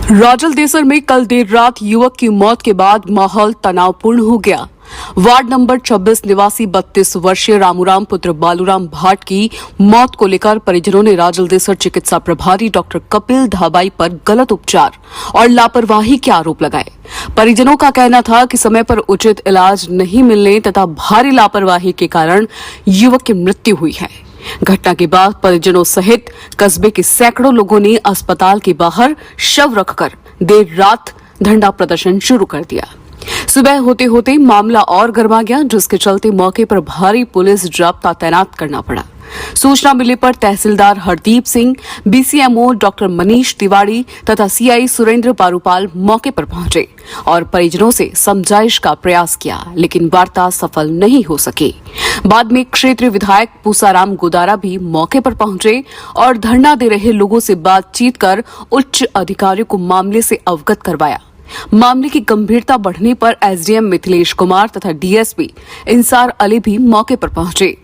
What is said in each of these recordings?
राजलदेसर में कल देर रात युवक की मौत के बाद माहौल तनावपूर्ण हो गया। वार्ड नंबर 26 निवासी 32 वर्षीय रामूराम पुत्र बालूराम भाट की मौत को लेकर परिजनों ने राजलदेसर चिकित्सा प्रभारी डॉक्टर कपिल धाबाई पर गलत उपचार और लापरवाही के आरोप लगाए। परिजनों का कहना था कि समय पर उचित इलाज नहीं मिलने तथा भारी लापरवाही के कारण युवक की मृत्यु हुई है। घटना के बाद परिजनों सहित कस्बे के सैकड़ों लोगों ने अस्पताल के बाहर शव रखकर देर रात धरना प्रदर्शन शुरू कर दिया। सुबह होते होते मामला और गर्मा गया, जिसके चलते मौके पर भारी पुलिस जाब्ता तैनात करना पड़ा। सूचना मिलने पर तहसीलदार हरदीप सिंह, बीसीएमओ डॉक्टर मनीष तिवारी तथा सीआई सुरेंद्र पारूपाल मौके पर पहुंचे और परिजनों से समझाइश का प्रयास किया, लेकिन वार्ता सफल नहीं हो सकी। बाद में क्षेत्रीय विधायक पूसाराम गोदारा भी मौके पर पहुंचे और धरना दे रहे लोगों से बातचीत कर उच्च अधिकारियों को मामले से अवगत करवाया। मामले की गंभीरता बढ़ने पर एसडीएम मिथिलेश कुमार तथा डीएसपी इंसार अली भी मौके पर पहुंचे।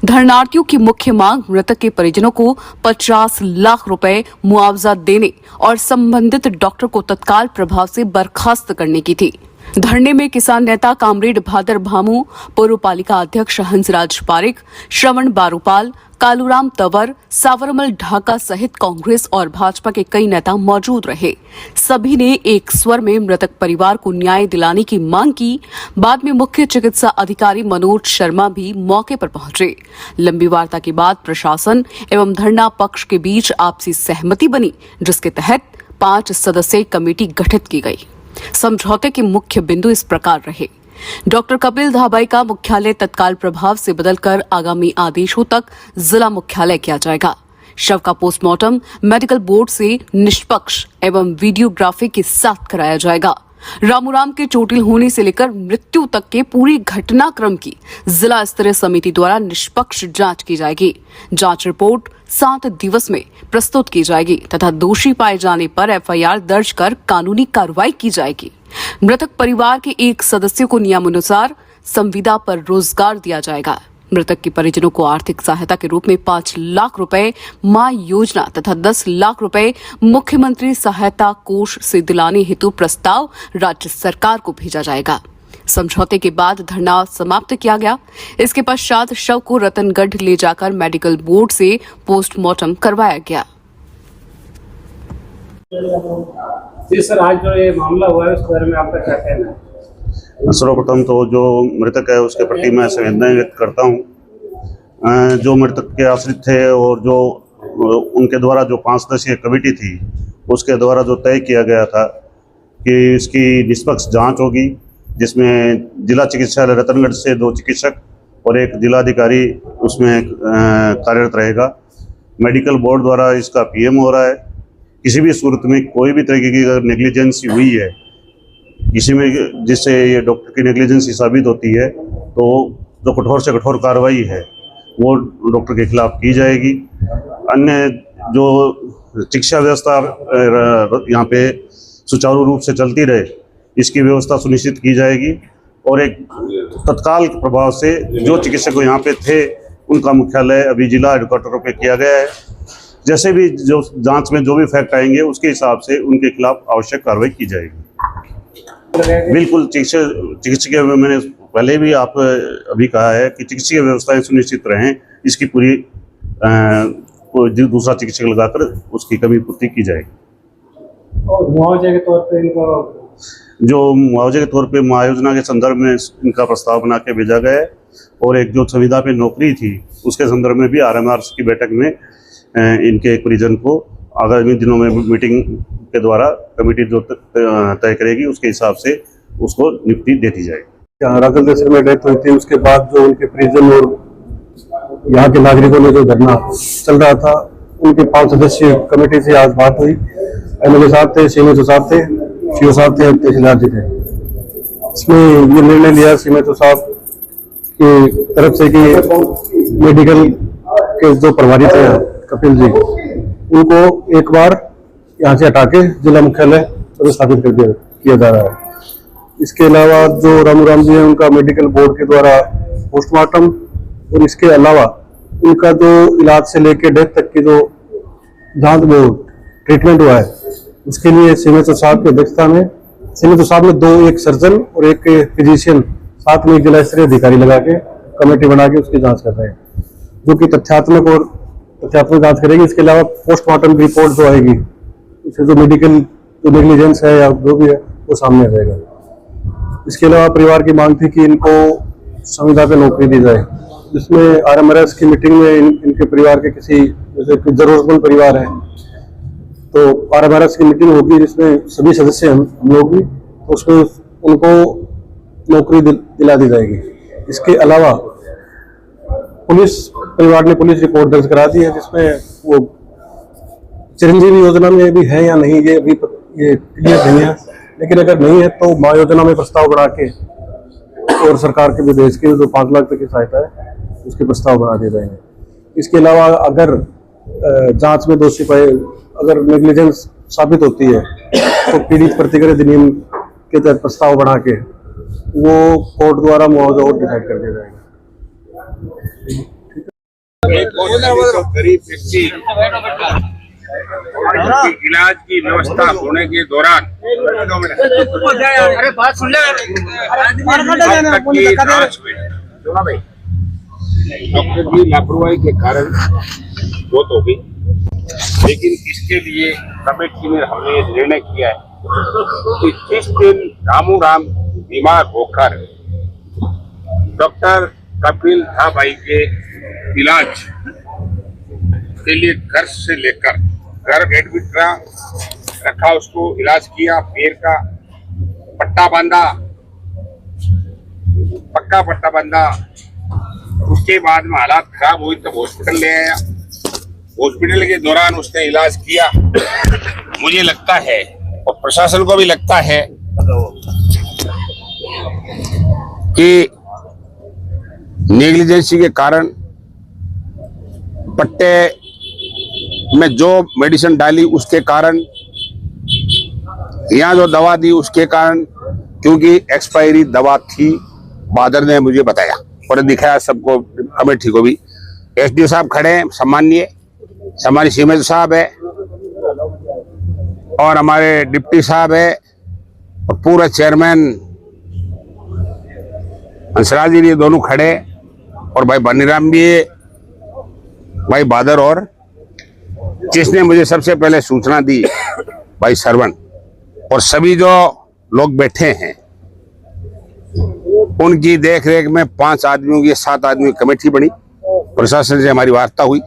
धरनार्थियों की मुख्य मांग मृतक के परिजनों को 50 लाख रुपए मुआवजा देने और संबंधित डॉक्टर को तत्काल प्रभाव से बर्खास्त करने की थी। धरने में किसान नेता कामरेड भादर भामू, पूर्व पालिका अध्यक्ष हंसराज पारिक, श्रवण बारूपाल, कालूराम तंवर, सावरमल ढाका सहित कांग्रेस और भाजपा के कई नेता मौजूद रहे। सभी ने एक स्वर में मृतक परिवार को न्याय दिलाने की मांग की। बाद में मुख्य चिकित्सा अधिकारी मनोज शर्मा भी मौके पर पहुंचे। लंबी वार्ता के बाद प्रशासन एवं धरना पक्ष के बीच आपसी सहमति बनी, जिसके तहत 5 सदस्यीय कमेटी गठित की गई। समझौते के मुख्य बिंदु इस प्रकार रहे। डॉक्टर कपिल धाबाई का मुख्यालय तत्काल प्रभाव से बदलकर आगामी आदेशों तक जिला मुख्यालय किया जाएगा। शव का पोस्टमार्टम मेडिकल बोर्ड से निष्पक्ष एवं वीडियोग्राफी के साथ कराया जाएगा। रामूराम के चोटिल होने से लेकर मृत्यु तक के पूरी घटनाक्रम की जिला स्तरीय समिति द्वारा निष्पक्ष जांच की जाएगी। जांच रिपोर्ट 7 दिवस में प्रस्तुत की जाएगी तथा दोषी पाए जाने पर एफआईआर दर्ज कर कानूनी कार्रवाई की जाएगी। मृतक परिवार के एक सदस्य को नियमानुसार संविदा पर रोजगार दिया जाएगा। मृतक के परिजनों को आर्थिक सहायता के रूप में 5 लाख रुपए मां योजना तथा 10 लाख रुपए मुख्यमंत्री सहायता कोष से दिलाने हेतु प्रस्ताव राज्य सरकार को भेजा जाएगा। समझौते के बाद धरना समाप्त किया गया। इसके पश्चात शव को रतनगढ़ ले जाकर मेडिकल बोर्ड से पोस्टमार्टम करवाया गया। जी सर, आज जो ये मामला हुआ है उसके बारे में आपका क्या कहना है? सर्वप्रथम तो जो मृतक है उसके प्रति मैं संवेदनाएं व्यक्त करता हूं। जो मृतक के आश्रित थे और जो उनके द्वारा जो 5 सदस्यीय कमेटी थी उसके द्वारा जो तय किया गया था कि इसकी निष्पक्ष जांच होगी, जिसमें जिला चिकित्सालय रतनगढ़ से 2 चिकित्सक और 1 जिलाधिकारी उसमें कार्यरत रहेगा। मेडिकल बोर्ड द्वारा इसका पीएम हो रहा है। किसी भी सूरत में कोई भी तरीके की अगर नेग्लिजेंसी हुई है किसी में, जिससे ये डॉक्टर की नेग्लिजेंसी साबित होती है, तो जो कठोर से कठोर कार्रवाई है वो डॉक्टर के खिलाफ की जाएगी। अन्य जो चिकित्सा व्यवस्था यहाँ पे सुचारू रूप से चलती रहे, इसकी व्यवस्था सुनिश्चित की जाएगी और एक तत्काल प्रभाव से जो चिकित्सक यहाँ पे थे उनका मुख्यालय अभी जिला हेडक्वार्टर पे किया गया है। जैसे भी जो जांच में जो भी फैक्ट आएंगे उसके हिसाब से उनके खिलाफ आवश्यक कार्रवाई की जाएगी। बिल्कुल, चिकित्सकीय मैंने पहले भी आप अभी कहा है कि चिकित्सकीय व्यवस्थाएं सुनिश्चित रहें, इसकी पूरी दूसरा चिकित्सक लगाकर उसकी कमी पूर्ति की जाएगी। और मुआवजे के तौर पे इनको मुआवजे के तौर पे महायोजना के संदर्भ में इनका प्रस्ताव बना के भेजा गया है और एक जो संविदा पे नौकरी थी उसके संदर्भ में भी आरएमआर की बैठक में इनके एक परिजन को आगामी दिनों में मीटिंग के द्वारा कमेटी जो तय करेगी उसके हिसाब से उसको नियुक्ति दे दी जाएगी। राजलदेसर में डेथ हुई थी, उसके बाद जो उनके परिजन और यहाँ के नागरिकों ने जो धरना चल रहा था, उनके 5 सदस्यीय कमेटी से आज बात हुई। एमएलए साहब थे, सीएमओ साहब थे, सीओ साहब थे, तहसीलदार जी थे। इसमें ये निर्णय लिया सीएमओ साहब की तरफ से कि मेडिकल के जो प्रभारी थे कपिल जी, उनको एक बार यहाँ से हटा के जिला मुख्यालय स्थापित किया जा रहा है। इसके अलावा जो रामूराम जी है उनका मेडिकल बोर्ड के द्वारा पोस्टमार्टम और इसके अलावा उनका जो इलाज से लेकर डेथ तक की जो जहाँ वो ट्रीटमेंट हुआ है उसके लिए सीएमएचओ साहब की अध्यक्षता में सीएमएचओ साहब ने 2 एक सर्जन और एक फिजिशियन साथ में एक जिला स्तरीय अधिकारी लगा के कमेटी बना के उसकी जांच कर रहे हैं, जो कि तथ्यात्मक जांच करेगी। इसके अलावा पोस्टमार्टम रिपोर्ट जो आएगी उससे जो मेडिकल जो नेग्लिजेंस है या जो भी है वो सामने रहेगा। इसके अलावा परिवार की मांग थी कि इनको संविदा पे नौकरी दी जाए, जिसमें आरएमआरएस की मीटिंग में इनके परिवार के किसी जैसे कि जरूरतमंद परिवार है तो आरएमआरएस की मीटिंग होगी जिसमें सभी सदस्य हम लोग भी, तो उसमें उनको नौकरी दिला दी जाएगी। इसके अलावा परिवार ने पुलिस रिपोर्ट दर्ज करा दी है, जिसमें वो चिरंजीवी योजना में भी है या नहीं ये अभी ये क्लियर नहीं है, लेकिन अगर नहीं है तो माँ योजना में प्रस्ताव बना के और सरकार के विदेश के जो 5 लाख तक की सहायता है उसके प्रस्ताव बना दिए जाएंगे। इसके अलावा अगर जांच में दोषी पाए, अगर नेग्लिजेंस साबित होती है तो पीड़ित प्रतिक्रिया अधिनियम के तहत प्रस्ताव बना के वो कोर्ट द्वारा मुआवजा और डिसाइड कर दिया जाएगा। गरीब व्यक्ति उनकी इलाज की व्यवस्था होने के दौरान डॉक्टर की लापरवाही के कारण मौत हो गई, लेकिन इसके लिए कमेटी में हमने निर्णय किया है कि जिस दिन रामू राम बीमार होकर डॉक्टर कपिल भाई के इलाज के लिए घर से लेकर घर एडमिट रखा, उसको इलाज किया, पैर का पट्टा बांधा, पक्का पट्टा बांधा, उसके बाद में हालात खराब हुई तब हॉस्पिटल ले आया। हॉस्पिटल के दौरान उसने इलाज किया। मुझे लगता है और प्रशासन को भी लगता है कि नेग्लिजेंसी के कारण पट्टे में जो मेडिसिन डाली उसके कारण, यहाँ जो दवा दी उसके कारण, क्योंकि एक्सपायरी दवा थी, बादर ने मुझे बताया और दिखाया सबको, कमेटी को भी। एसडीओ साहब खड़े हैं, सम्माननीय सीएमएचओ साहब है और हमारे डिप्टी साहब है और पूरा चेयरमैन हंसराज जी, ये दोनों खड़े, और भाई बनीराम भी है, भाई बादर, और जिसने मुझे सबसे पहले सूचना दी भाई सरवण, और सभी जो लोग बैठे हैं उनकी देख रेख में 5 आदमियों की 7 आदमी कमेटी बनी। प्रशासन से हमारी वार्ता हुई।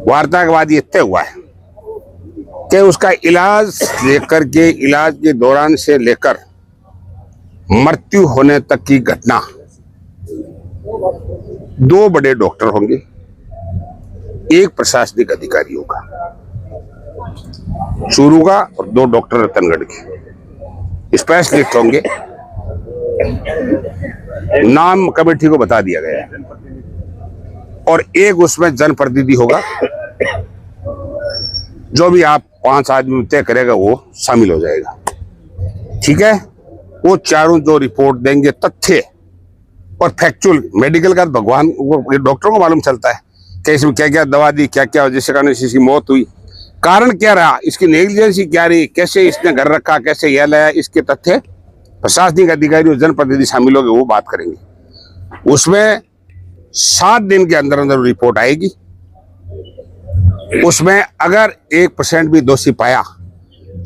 वार्ता के बाद ये तय हुआ है कि उसका इलाज लेकर के, इलाज के दौरान से लेकर मृत्यु होने तक की घटना 2 बड़े डॉक्टर होंगे, 1 प्रशासनिक अधिकारी होगा चूरू का और 2 डॉक्टर रतनगढ़ के स्पेशलिस्ट होंगे। नाम कमेटी को बता दिया गया है और 1 उसमें जनप्रतिनिधि होगा। जो भी आप 5 आदमी तय करेगा वो शामिल हो जाएगा, ठीक है। वो चारों जो रिपोर्ट देंगे, तथ्य और फैक्चुअल, मेडिकल का भगवान डॉक्टरों को मालूम चलता है कि इसमें क्या क्या दवा दी, क्या क्या जिसके कारण इसकी मौत हुई, कारण क्या रहा, इसकी नेग्लिजेंसी क्या रही, कैसे इसने घर रखा, कैसे यह लाया, इसके तथ्य प्रशासनिक अधिकारी और जनप्रतिनिधि शामिल होंगे, वो बात करेंगे। उसमें 7 दिन के अंदर अंदर रिपोर्ट आएगी। उसमें अगर 1% भी दोषी पाया,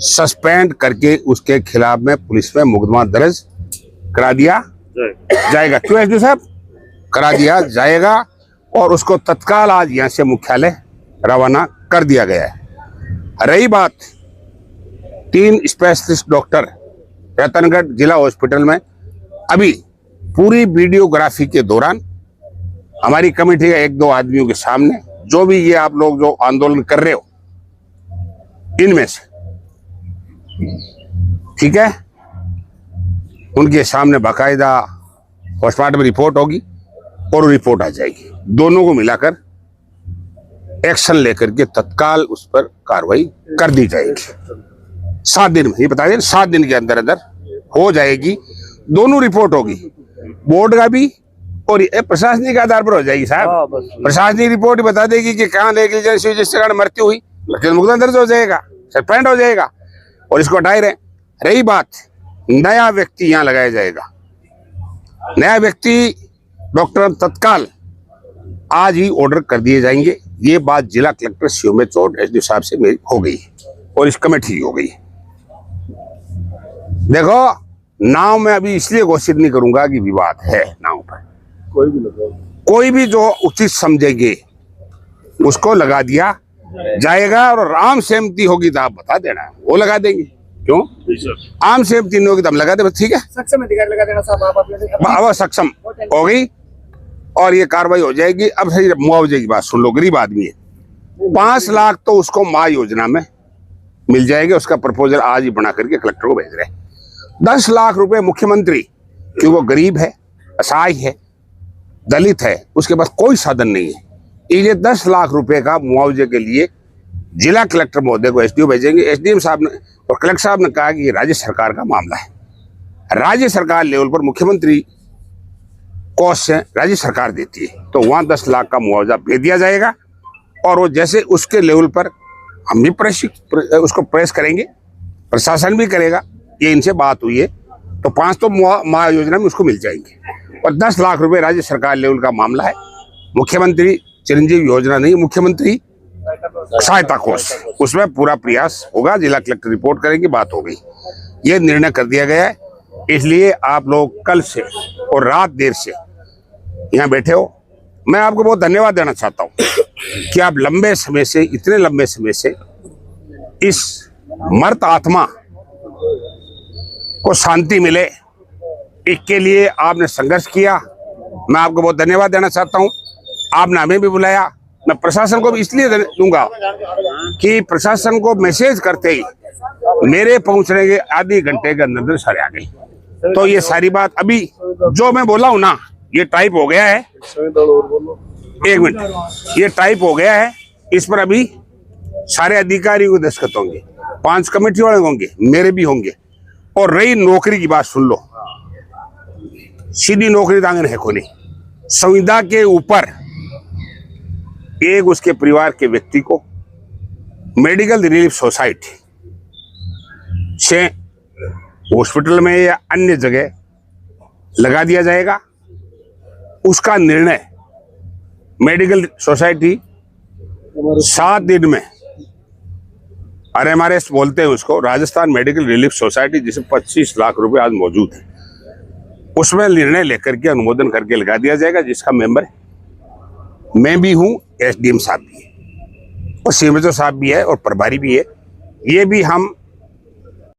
सस्पेंड करके उसके खिलाफ में पुलिस में मुकदमा दर्ज करा दिया जाएगा। क्यों एसडीओ साहब? करा दिया जाएगा और उसको तत्काल आज यहाँ से मुख्यालय रवाना कर दिया गया है। रही बात 3 स्पेशलिस्ट डॉक्टर रतनगढ़ जिला हॉस्पिटल में, अभी पूरी वीडियोग्राफी के दौरान हमारी कमेटी के 1-2 आदमियों के सामने, जो भी ये आप लोग जो आंदोलन कर रहे हो इनमें से, ठीक है, उनके सामने बाकायदा पोस्टमार्टम रिपोर्ट होगी और रिपोर्ट आ जाएगी। दोनों को मिलाकर एक्शन लेकर के तत्काल उस पर कार्रवाई कर दी जाएगी। 7 दिन में, ये बता दें, 7 दिन के अंदर अंदर हो जाएगी। दोनों रिपोर्ट होगी, बोर्ड का भी और प्रशासनिक आधार पर हो जाएगी साहब। प्रशासनिक रिपोर्ट बता देगी कि कहाँ नेग्लिजेंस हुई, जिसके कारण मृत्यु हुई, मुकदमा दर्ज हो जाएगा। सस्पेंड हो जाएगा और इसको हटाए रहे। रही बात, नया व्यक्ति यहाँ लगाया जाएगा, नया व्यक्ति डॉक्टर तत्काल आज ही ऑर्डर कर दिए जाएंगे। ये बात जिला कलेक्टर शिवमय चौड़ एसडीओ साहब से मेरी हो गई और इस कमेटी की हो गई। देखो, नाव में अभी इसलिए घोषित नहीं करूंगा कि विवाद है नाव पर, कोई भी जो उचित समझेंगे उसको लगा दिया जाएगा और आम सहमति होगी तो आप बता देना, वो लगा देंगे। क्यों आम सहमति नहीं होगी तो हम लगा दें, ठीक है। सक्षम अधिकारी लगा देना साहब, आप अब सक्षम हो गई और ये कार्रवाई हो जाएगी। अब सही मुआवजे की बात सुन लो, गरीब आदमी है, 5 लाख तो उसको माँ योजना में मिल जाएगा। उसका प्रपोजल आज ही बना करके कलेक्टर को भेज रहे हैं। 10 लाख रुपए मुख्यमंत्री, क्योंकि वो गरीब है, असहाय है, दलित है, उसके पास कोई साधन नहीं है, इसलिए 10 लाख रुपए का मुआवजे के लिए जिला कलेक्टर महोदय को एसडीओ भेजेंगे। एसडीएम साहब ने और कलेक्टर साहब ने कहा कि ये राज्य सरकार का मामला है, राज्य सरकार लेवल पर मुख्यमंत्री कोष से राज्य सरकार देती है, तो वहां 10 लाख का मुआवजा दे दिया जाएगा और वो जैसे उसके लेवल पर हम भी उसको प्रेस करेंगे, प्रशासन भी करेगा। ये इनसे बात हुई है तो 5 तो माँ योजना में उसको मिल जाएंगे और 10 लाख रुपए राज्य सरकार लेवल का मामला है। मुख्यमंत्री चिरंजीवी योजना नहीं, मुख्यमंत्री सहायता कोष, उसमें पूरा प्रयास होगा। जिला कलेक्टर रिपोर्ट करेंगे, बात हो गई, ये निर्णय कर दिया गया है। इसलिए आप लोग कल से और रात देर से यहाँ बैठे हो, मैं आपको बहुत धन्यवाद देना चाहता हूँ कि आप लंबे समय से, इतने लंबे समय से इस मर्त आत्मा को शांति मिले, इसके लिए आपने संघर्ष किया। मैं आपको बहुत धन्यवाद देना चाहता हूँ। आपने हमें भी बुलाया, मैं प्रशासन को भी इसलिए दूंगा कि प्रशासन को मैसेज करते ही मेरे पहुंचने के आधे घंटे के अंदर सारे आ गए। तो ये सारी बात अभी जो मैं बोला हूं ना, ये टाइप हो गया है। 1 मिनट, ये टाइप हो गया है, इस पर अभी सारे अधिकारी को दस्तखत होंगे, 5 कमेटी वाले होंगे, मेरे भी होंगे। और रही नौकरी की बात सुन लो, सीधी नौकरी दांगन है कोनी। संविदा के ऊपर एक उसके परिवार के व्यक्ति को मेडिकल रिलीफ सोसाइटी से हॉस्पिटल में या अन्य जगह लगा दिया जाएगा। उसका निर्णय मेडिकल सोसाइटी 7 दिन में, RMRS बोलते हैं उसको, राजस्थान मेडिकल रिलीफ सोसाइटी, जिसमें 25 लाख रुपए आज मौजूद है, उसमें निर्णय लेकर के अनुमोदन करके लगा दिया जाएगा, जिसका मेंबर मैं भी हूं, एसडीएम साहब भी है और सीएमएचओ साहब भी है और प्रभारी भी है। ये भी हम